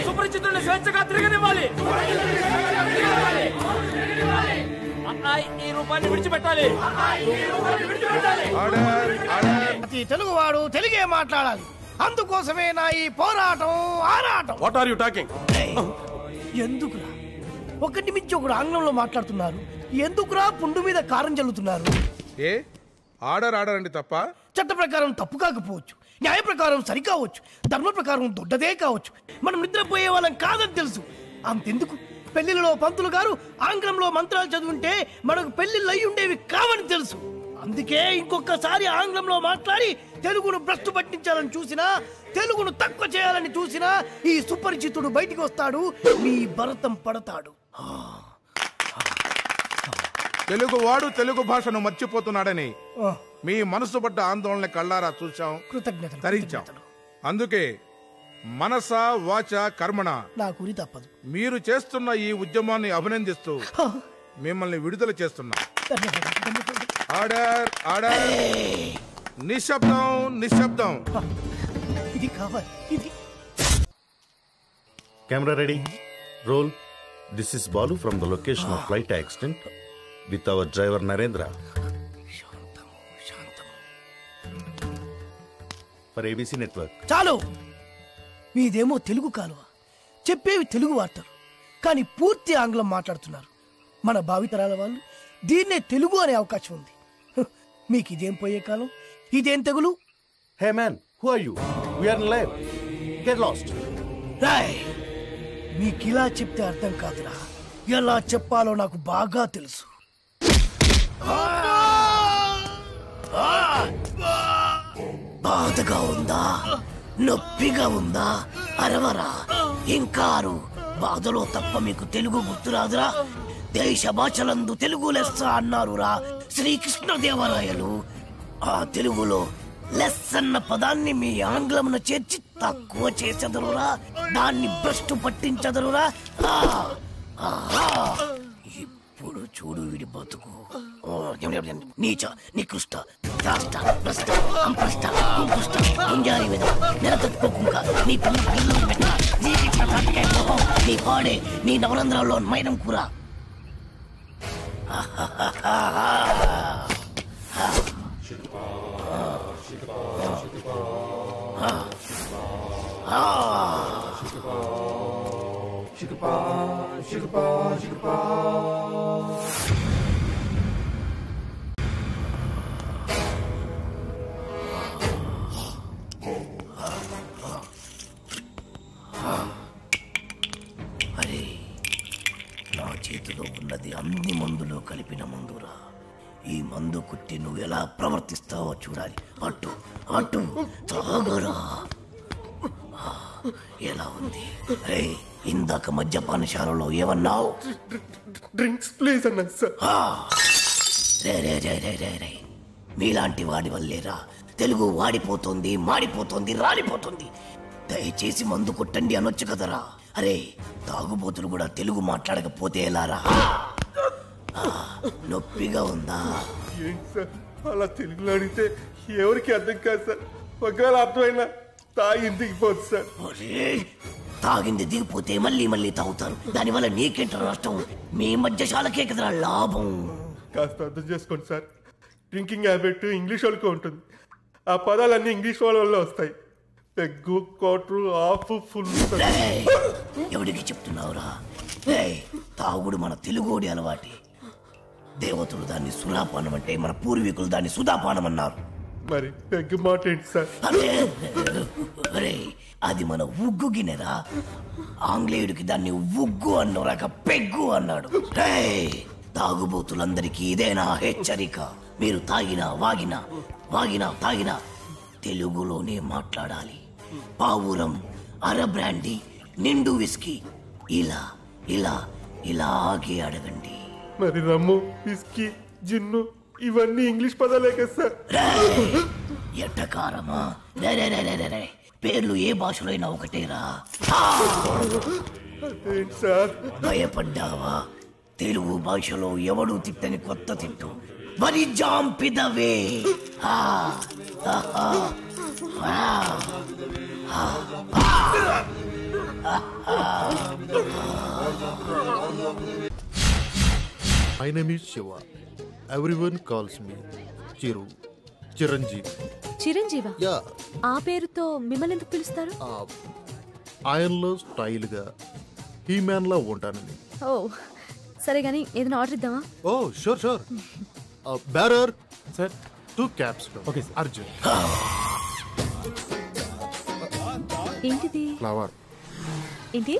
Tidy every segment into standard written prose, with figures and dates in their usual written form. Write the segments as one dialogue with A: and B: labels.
A: సుపరిచితుల్ని స్వేచ్ఛగా తిరగనివ్వాలి. ఈ రూపాన్ని విడిచిపెట్టాలి.
B: ప్రతి తెలుగువాడు తెలుగే మాట్లాడాలి. అందుకోసమే నా ఈ పోరాటం ఆరాటం.
C: What are you talking?
B: ఎందుకురా ఒకటి మించి ఒకడు ఆంగ్లంలో మాట్లాడుతున్నారు? ఎందుకురా పుండు మీద కారం చల్లుతున్నారు?
D: ఏ ఆర్డర్ అండి తప్ప?
B: చట్ట ప్రకారం తప్పు కాకపోవచ్చు, న్యాయ ప్రకారం సరికావచ్చు, ధర్మ ప్రకారం దొడ్డదే కావచ్చు. మనం నిద్రపోయే వాళ్ళం కాదని తెలుసు. అంతెందుకు, పెళ్లిలో పంతులు గారు ఆంగ్లంలో మంత్రాలు చదువుంటే మనకు పెళ్లిళ్ళు అయి ఉండేవి కావని తెలుసు. అందుకే ఇంకొకసారి ఆంగ్లంలో మాట్లాడి తెలుగును భ్రష్టు పట్టించాలని చూసినా, తెలుగును తక్కువ చేయాలని చూసినా ఈ సుపరిచితుడు బయటికి వస్తాడు, మీ భరతం పడతాడు.
D: తెలుగు వాడు తెలుగు భాషను మర్చిపోతున్నాడని మీ మనసు పడ్డ ఆందోళన కళ్ళారా చూశాం, ధరించాం. అందుకే మనస వాచ కర్మణ
B: నా గురి తప్పదు.
D: మీరు చేస్తున్న ఈ ఉద్యమాన్ని అభినందిస్తూ మిమ్మల్ని విడుదల చేస్తున్నా. Order order. నిశ్శబ్దం నిశ్శబ్దం.
B: ఇది కావాలి. ఇది
E: camera ready, roll. This is Balu from the location of flight accident with our driver Narendra. For ABC Network.
B: చాలు. మీదేమో తెలుగు కాలువ, చెప్పేవి తెలుగు వార్తలు, కానీ పూర్తి ఆంగ్లం మాట్లాడుతున్నారు. మన భావితరాల వాళ్ళు దీన్నే తెలుగు అనే అవకాశం ఉంది. మీకు ఇదేం పోయే కాలం, ఇదేం తెగులు?
E: Hey man, who are you? We are in live. Get lost.
B: Roy, మీకు ఇలా చెప్తే అర్థం కాదురా. ఎలా చెప్పాలో నాకు బాగా తెలుసు. బాధగా ఉందా, నొప్పిగా ఉందా? అరవరా, ఇంకారు. బాధలో తప్ప మీకు తెలుగు గుర్తురాదురా? దేశ భాషలందు తెలుగు లెస్స అన్నారురా శ్రీకృష్ణదేవరాయలు. ఆ తెలుగులో లెస్ అన్న పదాన్ని మీ ఆంగ్లమున చేర్చి తక్కువ చేసెదరురా, దాన్ని భ్రష్టు పట్టించదరురా. ఇప్పుడు చూడు వీడి బతుకు. నీచ, నికృష్ట, రాష్ట, భ్రష్ట, అంప్రష్ట, అంకుష్ట, గుంజారి విధ, నెలతొక్కుకుంక, నీ పిల్ల పిల్లలు పెట్ట, నీ పాడే, నీ నవరంధ్రాల్లో మైనం కూర. అరే, నా చేతిలో ఉన్నది అన్ని మందులో కలిపిన మందురా. ఈ మందు కుట్టి నువ్వు ఎలా ప్రవర్తిస్తావో చూడాలి. అటు అటు తాగరా. ఎలా ఉంది? ఇందాక మద్యపానశాలలో ఏమన్నావు?
C: డ్రింక్స్ ప్లీజ్ అన్నా సార్.
B: రే, మీలాంటి వాడి వల్లేరా తెలుగు వాడిపోతుంది, మాడిపోతుంది, రాలిపోతుంది. దయచేసి మందు కొట్టండి అనొచ్చు కదరా. అరే, తాగుబోతులు కూడా తెలుగు మాట్లాడకపోతే ఎలారా? నొప్పిగా ఉందా?
C: ఏంటి సార్ అలా తెలుగులో అడిగితే ఎవరికి అర్థం కాదు సార్. ఒకవేళ అర్థమైనా తాగింది దిగిపోతుంది సార్.
B: తాగింది దిగిపోతే మళ్ళీ మళ్ళీ తాగుతారు. దానివల్ల నీకేంట నష్టం? మీ మధ్యశాలకే కదరా లాభం.
C: కాస్త అర్థం చేసుకోండి సార్. డ్రింకింగ్ హ్యాబిట్ ఇంగ్లీష్ వాళ్ళకి ఉంటుంది. ఆ పదాలన్నీ ఇంగ్లీష్ వాళ్ళ వల్ల వస్తాయి. Peg, quarter, half, full.
B: ఎవరికి చెప్తున్నావురా? తాగుడు మన తెలుగోడి అలవాటి. దేవతలు దాన్ని సులాపానం అంటే మన పూర్వీకులు దాన్ని సుధాపానం అన్నారు.
C: మరి పెగ్గు మాట ఏంటి సార్?
B: అరే, అది మన ఉగ్గు గిన్నెరా. ఆంగ్లేయుడికి దాన్ని ఉగ్గు అన్నోరాక పెగ్గు అన్నాడు. తాగుబోతులందరికీ ఇదేనా హెచ్చరిక? మీరు తాగినా వాగినా, వాగినా తాగినా తెలుగులోనే మాట్లాడాలి. పావురం, అర బ్రాండీ, నిండు విస్కీ ఇలా ఇలా ఇలాగే అడగండి.
C: మరి రమ్ము, విస్కీ, జిన్ను ఇవన్నీ ఇంగ్లీష్ పదాలే కదా సార్.
B: ఎట్టకారమా? పేర్లు ఏ భాషలో అయినా ఒకటేరా.
C: సార్
B: భయపడ్డావా? తెలుగు భాషలో ఎవడు తిట్టని కొత్త తిట్టు వరి జాంపిదవే.
F: My name is Shiva. Everyone calls me Chiru. Chiranjeevi.
G: చిరంజీవా?
F: యా.
G: ఆ పేరుతో మిమ్మల్ని ఎందుకు పిలుస్తారు?
F: ఆయనలో స్టైల్గా హీమ్యాన్లా ఉంటానని.
G: ఓ సరే గానీ ఏదైనా ఆర్డర్ ఇద్దామా?
F: ఓ sure sure. Bearer sir 2 cups. Okay Arjun.
G: ఏంటిది?
F: ఫ్లవర్.
G: ఏంటి?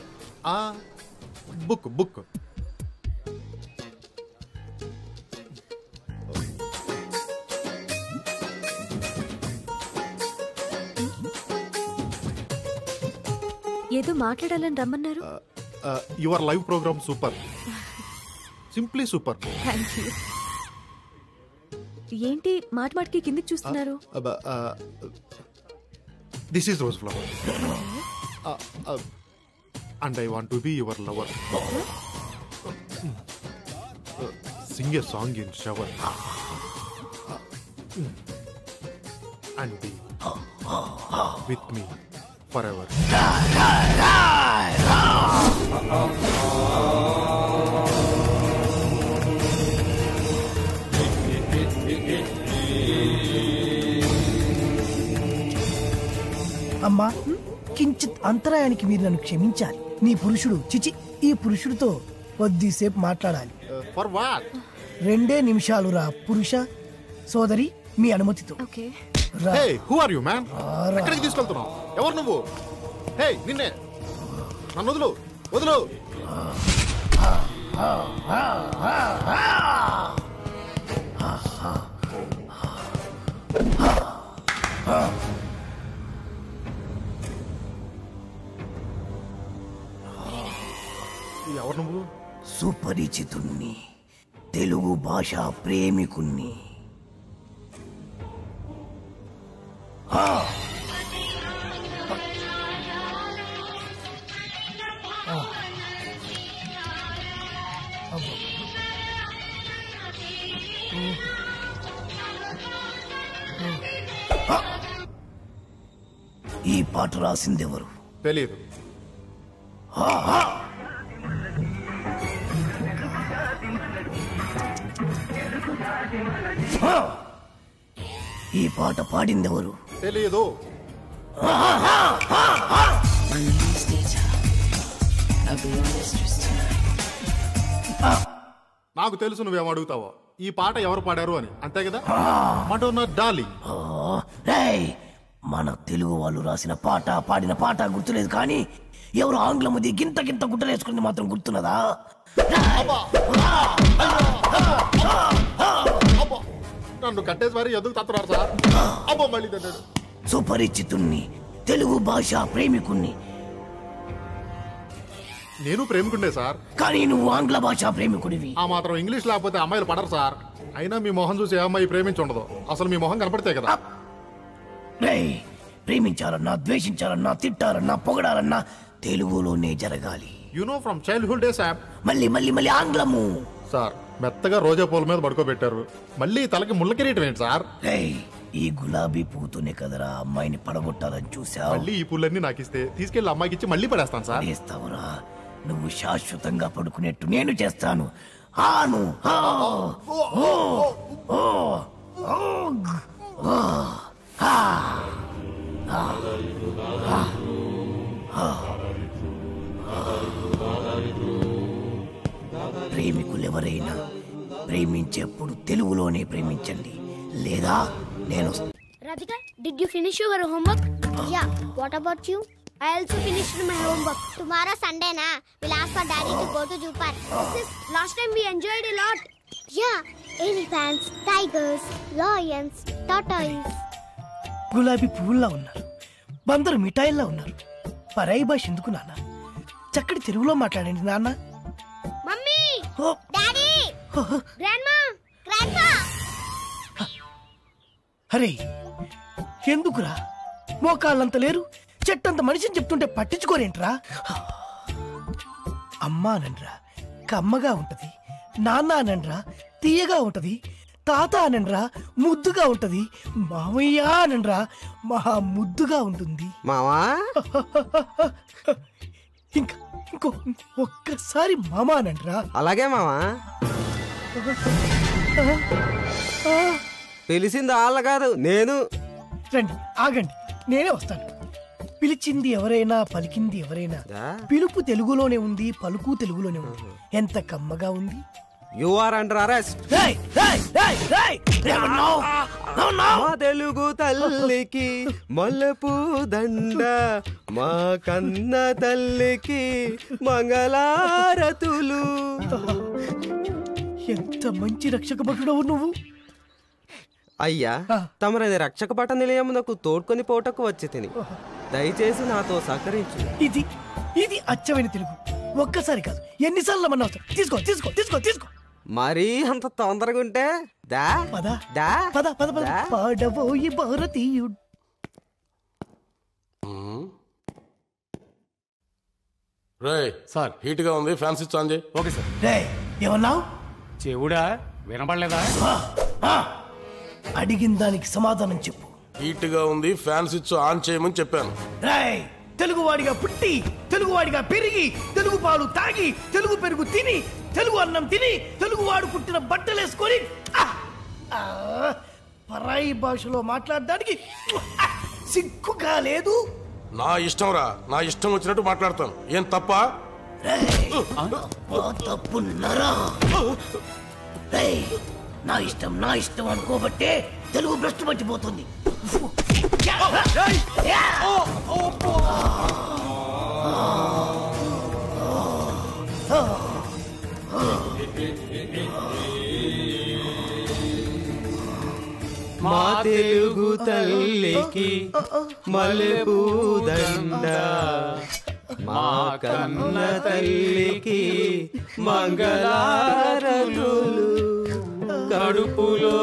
F: Book book.
G: ఏదో మాట్లాడాలని రమ్మన్నారు.
F: Your live program super, simply super.
G: Thank you. ఏంటి మాట మాటకి కిందికి చూస్తున్నారు?
F: This is rose flower and I want to be your lover. Sing a song in shower and be with me forever.
B: అమ్మా, కించిత్ అంతరాయానికి మీరు నన్ను క్షమించాలి. నీ పురుషుడు చిచి ఈ పురుషుడితో కొద్దిసేపు మాట్లాడాలి.
F: For what?
B: 2 నిమిషాలు రా పురుష. సోదరి మీ అనుమతితో.
G: Okay.
F: Hey, who are you, man? ఎక్కడికి తీసుకెళ్తున్నావు? ఎవరు నువ్వు? హే నిన్నే, నన్ను వదులు వదులు. ఎవరు నువ్వు?
B: సుపరిచితుణ్ణి, తెలుగు భాష ప్రేమికుణ్ణి. ఈ పాట రాసిందెవరు?
F: తెలియదు.
B: ఈ పాట పాడిందెవరు?
F: తెలియదు. నాకు తెలుసు నువ్వేం అడుగుతావో. ఈ పాట ఎవరు పాడారు అని, అంతే కదా? Madonna darling.
B: మన తెలుగు వాళ్ళు రాసిన పాట పాడిన పాట గుర్తులేదు, కానీ ఎవరు ఆంగ్లం అది గింత గింత గుట్టలేసుకుంది మాత్రం గుర్తున్నదా?
F: నన్ను కట్టేసి మరి ఎందుకు తత్తున్నారు సార్? అబ్బో మళ్ళీ తన్నాడు.
B: సుపరిచితుణ్ణి, తెలుగు భాష ప్రేమికుణ్ణి.
F: నేను ప్రేమికుండే సార్,
B: కానీ నువ్వు ఆంగ్ల భాష ప్రేమికుడివి.
F: ఆ మాత్రం ఇంగ్లీష్ లేకపోతే అమ్మాయిలు పడరు సార్. అయినా మీ మొహం చూసి ఏ అమ్మాయి ప్రేమించుండదు. అసలు మీ మొహం కనపడితే కదా.
B: ప్రేమించాలన్నా, ద్వేషించాలన్నా, తిట్టాలన్నా, పొగడాలన్నా తెలుగులోనే జరగాలి.
F: You know from childhood days.
B: మళ్ళీ మళ్ళీ మళ్ళీ ఆంగ్లము.
F: సార్ మెత్తగా రోజా పూల మీద పడుకోబెట్టారు, మళ్ళీ తలకి ముళ్ళ కిరీటం ఏంటి సార్?
B: ఈ గులాబీ పూతోనే కదరా అమ్మాయిని పడగొట్టాలని చూసావు.
F: మళ్ళీ ఈ పూలన్నీ నాకు ఇస్తే తీసుకెళ్లి అమ్మాయికి ఇచ్చి మళ్ళీ పడేస్తాను సార్.
B: చేస్తావురా? నువ్వు శాశ్వతంగా పడుకునేట్టు నేను చేస్తాను. ఆను ప్రేమికులెవరైనా ప్రేమించేప్పుడు తెలుగులోనే ప్రేమించండి, లేదా నేను.
H: Radhika, did you finish your homework? Yeah. What about you? I also finished my homework. Tomorrow Sunday na, we'll ask for Daddy to go to Zoo Park. Sis, last time we enjoyed a lot. Yeah, elephants, tigers, lions, tortoise.
B: గులాబీ పువ్వుల్లా ఉన్నారు, బందరు మిఠాయిల్లా ఉన్నారు. పరాయి భాష ఎందుకు నాన్న? చక్కటి తెలుగులో మాట్లాడండి నాన్న.
H: Mummy, Daddy, Grandma, Grandpa.
B: అరే ఎందుకురా? మోకాళ్ళంత లేరు, చెట్టంత మనిషిని చెప్తుంటే పట్టించుకోరేంట్రా? అమ్మా అనండ్రా, కమ్మగా ఉంటది. నాన్న అనండ్రా, తీయగా ఉంటది. తాత అనండ్రా ముద్దుగా ఉంటది, మామయ్య అనండ్రా మహా ముద్దుగా ఉంటుంది.
I: మావా
B: ఇంకో ఒక్కసారి మామా అనండ్రా.
I: అలాగే మావా. పిలిచింది వాళ్ళ కాదు, నేను.
B: రండి, ఆగండి, నేనే వస్తాను. పిలిచింది ఎవరైనా, పలికింది ఎవరైనా, పిలుపు తెలుగులోనే ఉంది, పలుకు తెలుగులోనే ఉంది. ఎంత కమ్మగా ఉంది.
I: You are under arrest. మా తెలుగు తల్లికి మల్లెపూ దండ, మా కన్న తల్లికి మంగళారతులు.
B: ఎంత మంచి రక్షక భటుడవు నువ్వు.
I: అయ్యా, తమరది రక్షక భట నిలయమునకు తోడ్కొని పోటకు వచ్చి తిని, దయచేసి నాతో సహకరించు.
B: ఇది అచ్చమైన తెలుగు. ఒక్కసారి కాదు, ఎన్నిసార్లు మన అవసరం. తీసుకో తీసుకో తీసుకో తీసుకో.
I: మరీ అంత తొందరగా ఉంటే దా
B: పద
I: దా
B: పద పద పద. పాడబోయి భారతీయుడు.
J: రే సార్, హీట్ గా ఉంది, ఫ్యాన్ స్విచ్ ఆన్ చేయి.
A: Okay sir.
B: రే ఏమన్నావు?
A: చెవుడా వినపడలేదా?
B: అడిగిన దానికి సమాధానం చెప్పు.
J: హీట్ గా ఉంది, ఫ్యాన్ స్విచ్ ఆన్ చేయమని చెప్పాను.
B: రాయ్, తెలుగువాడిగా పుట్టి, తెలుగువాడిగా పెరిగి, తెలుగు పాలు తాగి, తెలుగు పెరుగు తిని, తెలుగు అన్నం తిని, తెలుగువాడు పుట్టిన బట్టలేసుకొని పరాయి భాషలో మాట్లాడడానికి సిగ్గుగా లేదు.
J: నా ఇష్టం రా, నా ఇష్టం వచ్చినట్టు మాట్లాడతాను. ఏం తప్ప?
B: తప్పున్నారా? నా ఇష్టం అనుకోబట్టే తెలుగు భ్రష్టు పట్టిపోతుంది.
I: మా తెలుగు తల్లికి మల్లెపూ దండ, మా కన్న తల్లికి మంగళారతులు.
A: కడుపులో